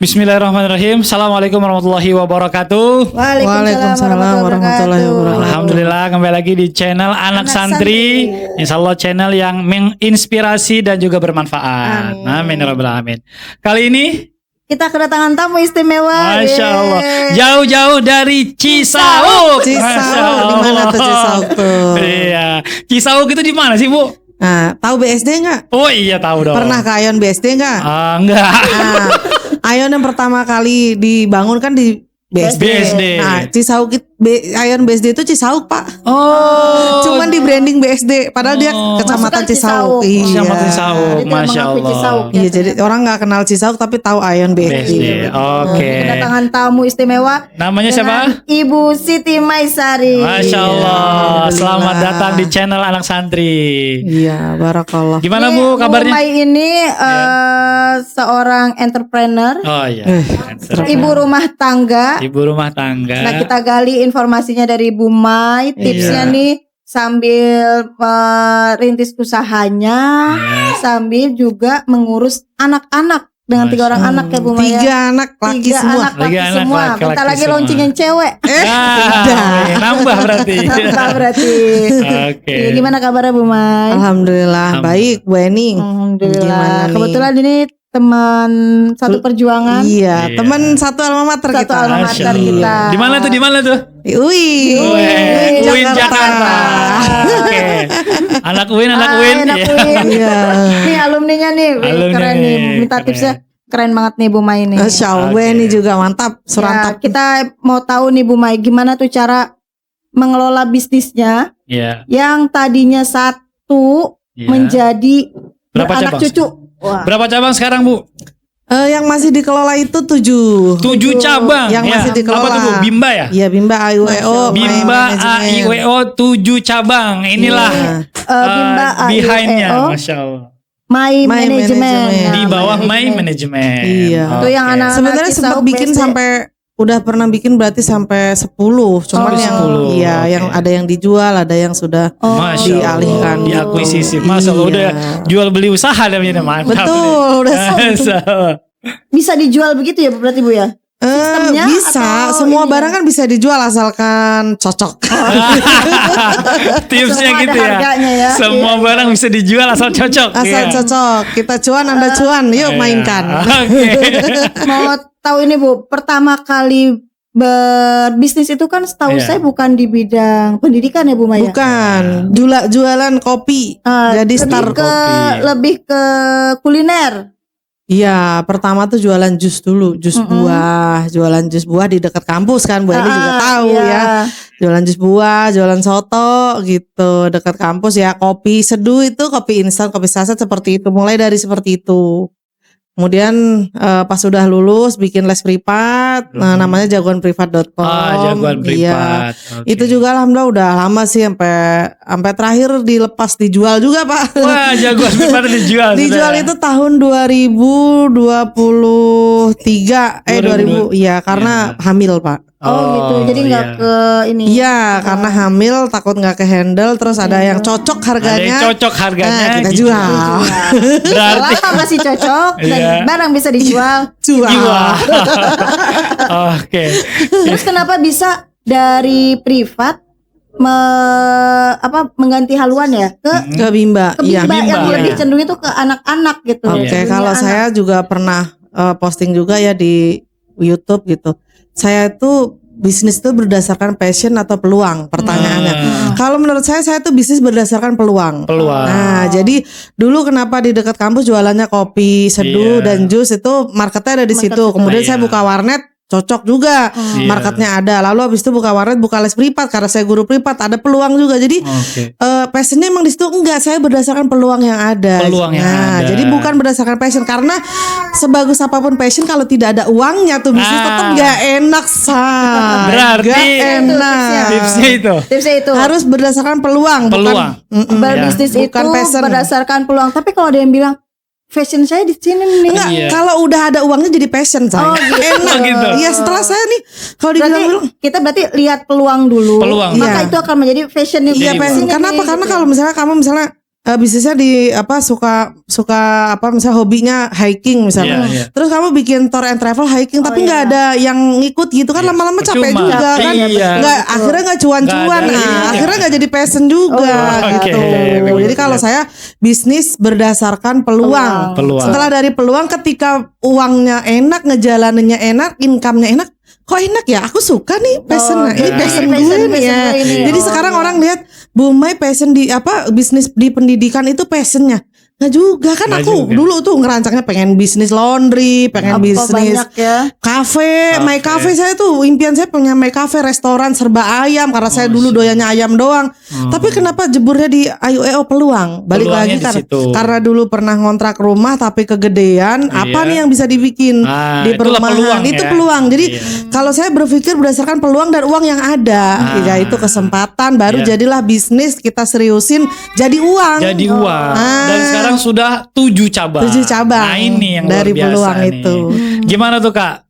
Bismillahirrahmanirrahim. Assalamualaikum warahmatullahi wabarakatuh. Waalaikumsalam warahmatullahi wabarakatuh. Alhamdulillah, kembali lagi di channel Anak Santri. Insya Allah channel yang menginspirasi dan juga bermanfaat. Amin ya rabbal alamin. Kali ini kita kedatangan tamu istimewa. Masya Allah, jauh-jauh dari Cisauk. Cisauk, di mana tuh Cisauk tuh? Iya, Cisauk itu di mana sih, Bu? Nah, tahu BSD nggak? Oh iya, tahu dong. Pernah ke Ayon BSD nggak? Enggak. Nah, Ayon yang pertama kali dibangun kan di BSD. Nah, Cisauk Ayon BSD itu Cisauk, Pak. Oh. Cuman di branding BSD, padahal dia Kecamatan Cisauk. Iya. Kecamatan Cisauk, Masya Allah. Cisauk, iya, jadi orang nggak kenal Cisauk tapi tahu Ayon BSD. Oke. Kedatangan tamu istimewa. Namanya siapa? Ibu Siti Maisari. Masya Allah. Selamat datang di channel Anak Santri. Iya, barakallah. Gimana Bu kabarnya? Bu Mai ini seorang entrepreneur. Oh iya. Ibu rumah tangga. Ibu rumah tangga. Nah, kita gali informasinya dari Bu Mai. Tipsnya nih sambil merintis usahanya, sambil juga mengurus anak-anak dengan 3 orang anak ya Bu Mai. 3 anak laki semua. Tiga anak laki semua. Bentar lagi launching yang cewek. Nambah berarti. Nambah berarti. Oke. Gimana kabarnya Bu Mai? Alhamdulillah baik Bu Eni. Alhamdulillah. Kebetulan ini teman satu perjuangan. Iya, teman satu alma mater Satu kita. alma mater kita. Di mana tuh? UIN UIN Jakarta. Oke. Anak UIN. Iya. Nih alumninya nih, keren nih. Minta tipsnya keren banget nih Bu Mai nih. Masya Allah, Bu Eni juga mantap. Surantap. Ya, kita mau tahu nih Bu Mai, gimana tuh cara mengelola bisnisnya yang tadinya 1 menjadi berapa anak cabang? cucu. Wah. Berapa cabang sekarang Bu? Yang masih dikelola itu 7 cabang. Yang masih dikelola. Apa tuh Bu? Bimba ya? Iya, Bimba AIWO. Bimba AIWO 7 cabang. Inilah Bimba behind-nya, Masya Allah. My Management. Di bawah My Management. Iya. Itu yang anak sebenarnya sempat bikin sampai udah pernah bikin berarti sampai 10. Cuman yang 10. yang ada yang dijual, ada yang sudah dialihkan, diakuisisi. Masya Allah, udah jual beli usaha namanya, mantap. Betul, udah bisa dijual begitu ya berarti Bu ya? Sistemnya bisa, semua barang kan bisa dijual asalkan cocok. Tipsnya gitu ya. Semua barang bisa dijual asal cocok. Asal cocok. Kita cuan, Anda cuan. Yuk mainkan. Mau tahu ini Bu, pertama kali berbisnis itu kan setahu saya bukan di bidang pendidikan ya Bu Maya? Bukan, jualan kopi. Jadi lebih ke kuliner. Iya, pertama tuh jualan jus dulu, jus buah, jualan jus buah di dekat kampus kan, Bu Eni juga tahu ya. Jualan jus buah, jualan soto gitu dekat kampus ya. Kopi seduh itu, kopi instan, kopi saset seperti itu. Mulai dari seperti itu. Kemudian pas sudah lulus bikin les privat, namanya jagoanprivat.com. Jagoan Privat. Iya. Itu juga alhamdulillah udah lama sih sampai terakhir dilepas dijual juga Pak. Wah, Jagoan Privat dijual. Dijual itu tahun 2023 2000 ya karena hamil Pak. Gitu. Jadi nggak ke ini. Iya, karena hamil takut nggak ke handle, terus ada yang cocok harganya. Nah, kita jual. Berarti selama masih cocok dan barang bisa dijual. Jual. Oke. Terus kenapa bisa dari privat mengganti haluan ya ke Bimba? Iya, yang lebih cenderung itu ke anak-anak gitu. Oke, kalau saya juga pernah posting juga ya di YouTube gitu. Saya tuh bisnis itu berdasarkan passion atau peluang, pertanyaannya. Kalau menurut saya tuh bisnis berdasarkan peluang. Nah, jadi dulu kenapa di dekat kampus jualannya kopi, seduh dan jus itu marketnya ada di situ. Kemudian saya buka warnet, cocok juga, marketnya ada. Lalu habis itu buka warnet, buka les privat karena saya guru privat, ada peluang juga. Jadi passionnya emang di situ enggak, saya berdasarkan peluang yang ada. Jadi bukan berdasarkan passion karena sebagus apapun passion kalau tidak ada uangnya tuh bisnis tetap nggak enak Berarti tipsnya itu harus berdasarkan peluang. Berbisnis itu berdasarkan peluang. Tapi kalau ada yang bilang fashion saya di sini nih. Enggak, kalau udah ada uangnya jadi passion saya. Enak gitu. Iya, setelah saya nih kalau dibilang kita berarti lihat peluang dulu. Maka itu akan menjadi fashion. Iya, karena apa? Karena kalau misalnya kamu bisnisnya di apa suka apa misalnya hobinya hiking misalnya. Terus kamu bikin tour and travel hiking tapi nggak ada yang ngikut gitu kan lama-lama capek juga kan. Nggak akhirnya nggak cuan-cuan. Akhirnya nggak jadi passion juga gitu. Jadi kalau saya bisnis berdasarkan peluang. Setelah dari peluang ketika uangnya enak, ngejalaninnya enak, income-nya enak, kok enak ya, aku suka nih passion, ini passion gue nih ya. Jadi sekarang orang lihat Bu Mai passion di apa bisnis di pendidikan itu passionnya. Nah juga kan aku dulu tuh ngerancangnya pengen bisnis laundry, pengen bisnis kafe, my cafe. Saya tuh impian saya punya my cafe, restoran serba ayam karena saya dulu doyannya ayam doang. Tapi kenapa jeburnya di AYUEO peluang? Balik lagi karena dulu pernah ngontrak rumah tapi kegedean. Apa nih yang bisa dibikin di perumahan? Itu peluang. Jadi kalau saya berpikir berdasarkan peluang dan uang yang ada, ya itu kesempatan baru jadilah bisnis kita seriusin jadi uang. Jadi uang. Dan sekarang sudah 7 cabang. 7 cabang. Nah ini yang dari luar biasa peluang nih. itu. Gimana tuh Kak?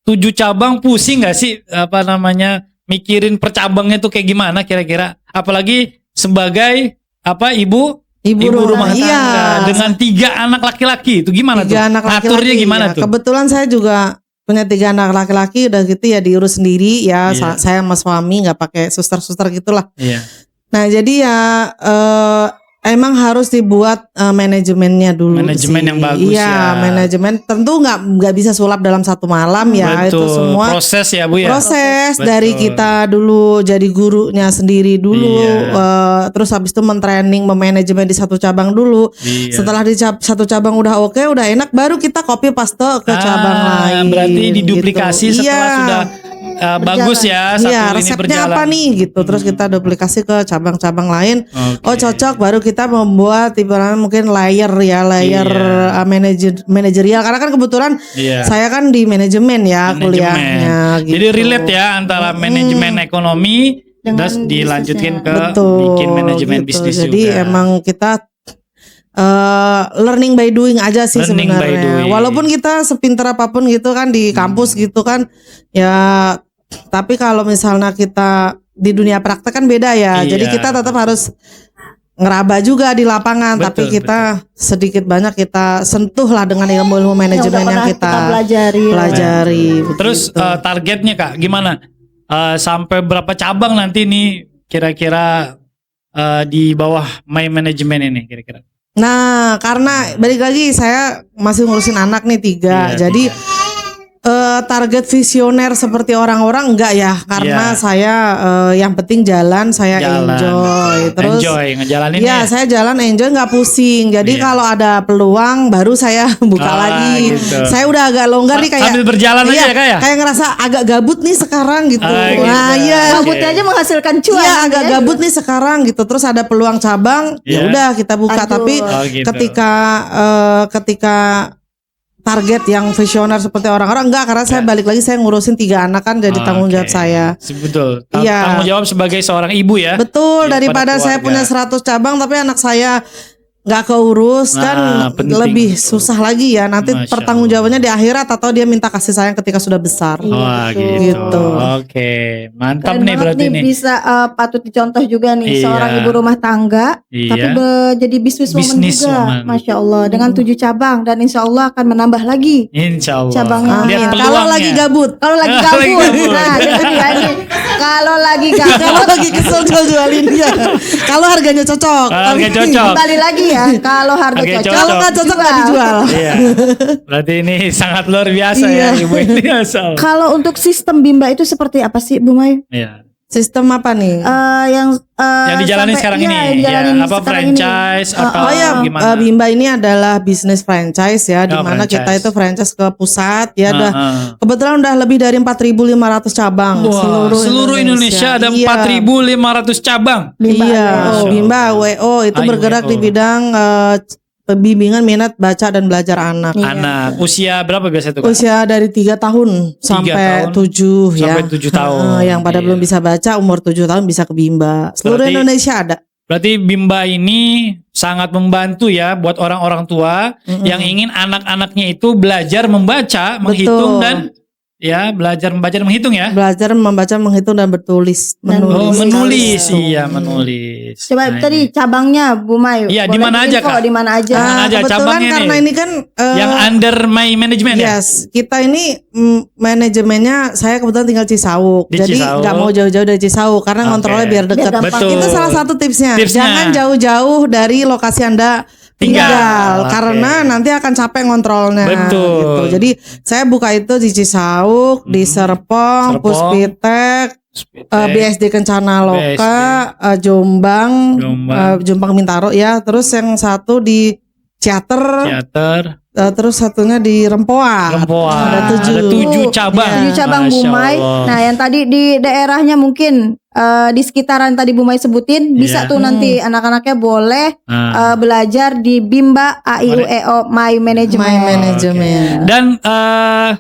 7 cabang pusing gak sih apa namanya mikirin per cabangnya tuh kayak gimana kira-kira? Apalagi sebagai apa ibu rumah tangga dengan 3 anak laki-laki itu gimana 3 tuh? Anak laki-laki, aturnya gimana tuh? Kebetulan saya juga punya 3 anak laki-laki udah gitu ya diurus sendiri ya. Saya sama suami nggak pakai suster-suster gitulah. Nah jadi ya emang harus dibuat manajemennya dulu. Manajemen yang bagus ya. Manajemen tentu nggak bisa sulap dalam satu malam ya. Betul. Itu semua proses ya Bu ya. Proses dari kita dulu jadi gurunya sendiri dulu. Terus habis itu mentraining, memanajemen di satu cabang dulu. Setelah di satu cabang udah oke, udah enak, baru kita copy paste ke cabang lain. Berarti diduplikasi gitu. Setelah sudah bagus ya satu ini resepnya berjalan. Apa nih gitu. Terus kita duplikasi ke cabang-cabang lain. Oh cocok, baru kita membuat ibaratnya mungkin layer manajerial karena kan kebetulan saya kan di manajemen ya kuliahnya gitu. Jadi relate ya antara manajemen ekonomi terus dilanjutin ke bikin manajemen bisnis juga. Jadi emang kita learning by doing aja sih sebenarnya. Walaupun kita sepintar apapun gitu kan di kampus gitu kan ya, tapi kalau misalnya kita di dunia praktek kan beda ya. Jadi kita tetap harus ngeraba juga di lapangan, tapi kita sedikit banyak kita sentuh lah dengan ilmu-ilmu manajemen yang kita pelajari. Terus targetnya Kak gimana? Sampai berapa cabang nanti nih kira-kira di bawah My Management ini kira-kira? Nah karena balik lagi saya masih ngurusin anak nih 3, jadi target visioner seperti orang-orang enggak ya, karena saya yang penting jalan, saya enjoy terus ngejalanin saya jalan enjoy nggak pusing. Jadi kalau ada peluang baru saya buka lagi gitu. Saya udah agak longgar nih kayak sambil berjalan aja ya Kak ya? Kayak ngerasa agak gabut nih sekarang gitu. Gabutnya aja menghasilkan cuan. Agak gabut nih sekarang gitu. Terus ada peluang cabang ya udah kita buka. Tapi ketika target yang visioner seperti orang-orang enggak, karena saya balik lagi saya ngurusin 3 anak kan jadi tanggung jawab saya. Betul. Tanggung jawab sebagai seorang ibu ya. Betul, daripada saya punya 100 cabang tapi anak saya nggak keurus kan lebih susah lagi ya nanti pertanggungjawabannya di akhirat atau dia minta kasih sayang ketika sudah besar. Gitu. Oke, mantap nih berarti nih. Bisa patut dicontoh juga nih seorang ibu rumah tangga tapi jadi bisniswoman juga. Masya Allah dengan 7 cabang dan insya Allah akan menambah lagi. Insya Allah. Cabangnya. Kalau lagi gabut. Nah itu dia nih. Kalau lagi gabut. Kalau lagi kesel jualin dia. Kalau harganya cocok. Kembali lagi ya. Kalau harga cocok, kalau nggak cocok nggak dijual. Berarti ini sangat luar biasa ya ibu ini. Kalau untuk sistem Bimba itu seperti apa sih Bu Mai? Sistem apa nih? Yang dijalani sekarang ini apa franchise atau gimana? Bimba ini adalah bisnis franchise ya, di mana kita itu franchise ke pusat ya. Kebetulan udah lebih dari 4.500 cabang. Seluruh Indonesia ada 4.500 cabang. Bimba WO itu bergerak di bidang pembimbingan minat baca dan belajar anak. Usia berapa biasa itu Kak? Usia dari 3 tahun sampai 7 ya. Sampai 7 tahun. Yang pada belum bisa baca umur 7 tahun bisa ke Bimba. Seluruh Indonesia ada. Berarti Bimba ini sangat membantu ya buat orang-orang tua yang ingin anak-anaknya itu belajar membaca, menghitung dan ya, belajar membaca dan menghitung ya. Belajar membaca, menghitung dan bertulis. Oh, menulis. Gitu. Iya, menulis. Coba Nah, tadi ini. cabangnya Bu Mai. Iya, boleh di mana aja, diinfo, Kak? Di mana aja? Mana aja Kebetulan cabangnya karena nih? ini kan Yang under my management ya? yes, kita ini manajemennya saya kebetulan tinggal Cisauk. Di Jadi Cisauk. nggak mau jauh-jauh dari Cisauk karena Oke. ngontrolnya biar dekat. Biar gampang. Betul. Itu salah satu tipsnya. Tipsnya. Jangan jauh-jauh dari lokasi Anda tinggal Oke. karena nanti akan capek ngontrolnya. Betul. Gitu. Jadi saya buka itu di Cisauk, di Serpong, Serpong, Puspitek, BSD Kencana Loka, Jombang, Jombang Mintaro ya. Terus yang satu di Ciater, Teater, terus satunya di Rempoa. Rempoa. Ada 7. 7 cabang. Iya. 7 cabang Bu Masya Mai. Allah. Nah, yang tadi di daerahnya mungkin di sekitaran tadi Bu Mai sebutin, bisa Iya. tuh nanti anak-anaknya boleh belajar di Bimba AIUEO My Management. My Management. Dan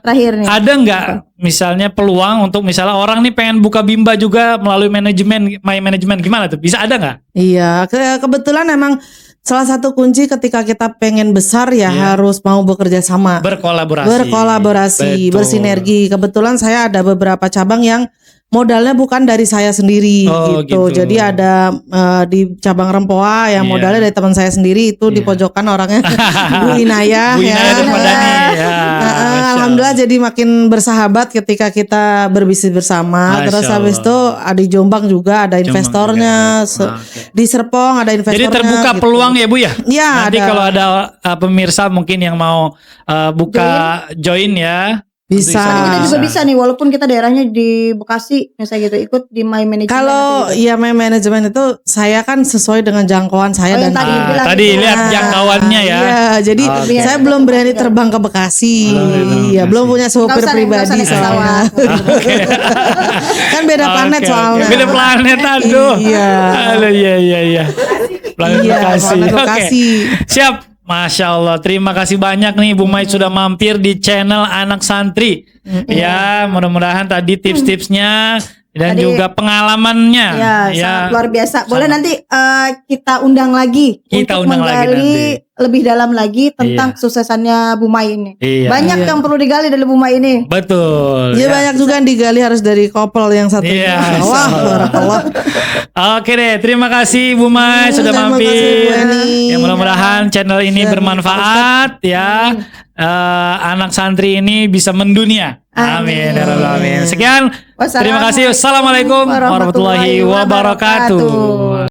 Terakhir nih. ada nggak misalnya peluang untuk misalnya orang nih pengen buka Bimba juga melalui manajemen My Management, gimana tuh? Bisa ada nggak? Iya, kebetulan emang salah satu kunci ketika kita pengen besar ya harus mau bekerja sama. Betul. Berkolaborasi, bersinergi. Kebetulan saya ada beberapa cabang yang modalnya bukan dari saya sendiri Oh, gitu. gitu. Jadi ada di cabang Rempoa yang Iya. modalnya dari teman saya sendiri itu di Iya. pojokan orangnya Bu Inaya Bu ya. Inaya Darmadani, ya. Alhamdulillah jadi makin bersahabat ketika kita berbisnis bersama. Masya Terus habis Allah. itu di Jombang juga ada investornya. Oke. Di Serpong ada investornya. Jadi terbuka gitu. peluang ya Bu ya? Iya, Nanti ada. kalau ada pemirsa mungkin yang mau buka join ya. Bisa. Kita juga bisa nih, walaupun kita daerahnya di Bekasi, misalnya gitu, ikut di My Management. Kalau ya My Management itu saya kan sesuai dengan jangkauan saya Oh, dan yang tadi tim. bilang Tadi gitu. lihat jangkauannya ya. Iya, jadi Oke. saya belum berani terbang ke Bekasi. Iya, belum punya supir pribadi soalnya. Kan beda planet Oke, soalnya. oke. Beda planet, aduh. Iya. Aduh, iya. Planet Iya, Bekasi. planet Oke. Bekasi. Siap. Masya Allah, terima kasih banyak nih Bu Mai sudah mampir di channel Anak Santri. Ya, mudah-mudahan tadi tips-tipsnya dan Tadi- juga pengalamannya. Ya, sangat luar biasa. Boleh nanti kita undang lagi Kita untuk undang lagi menggali nanti. lebih dalam lagi tentang kesuksesannya Bu Mai ini. Iya. Banyak yang perlu digali dari Bu Mai ini. Betul. Ya, Ya. banyak juga yang digali harus dari couple yang satu. Iya, Wah, barakallah. Oke deh, terima kasih Bu Mai sudah terima kasih, Bu mampir. Eni. Ya mudah-mudahan channel ini Dan bermanfaat ya. Anak santri ini bisa mendunia. Amin. Ya Rabbal Alamin. Sekian. Terima kasih. Wassalamualaikum warahmatullahi wabarakatuh.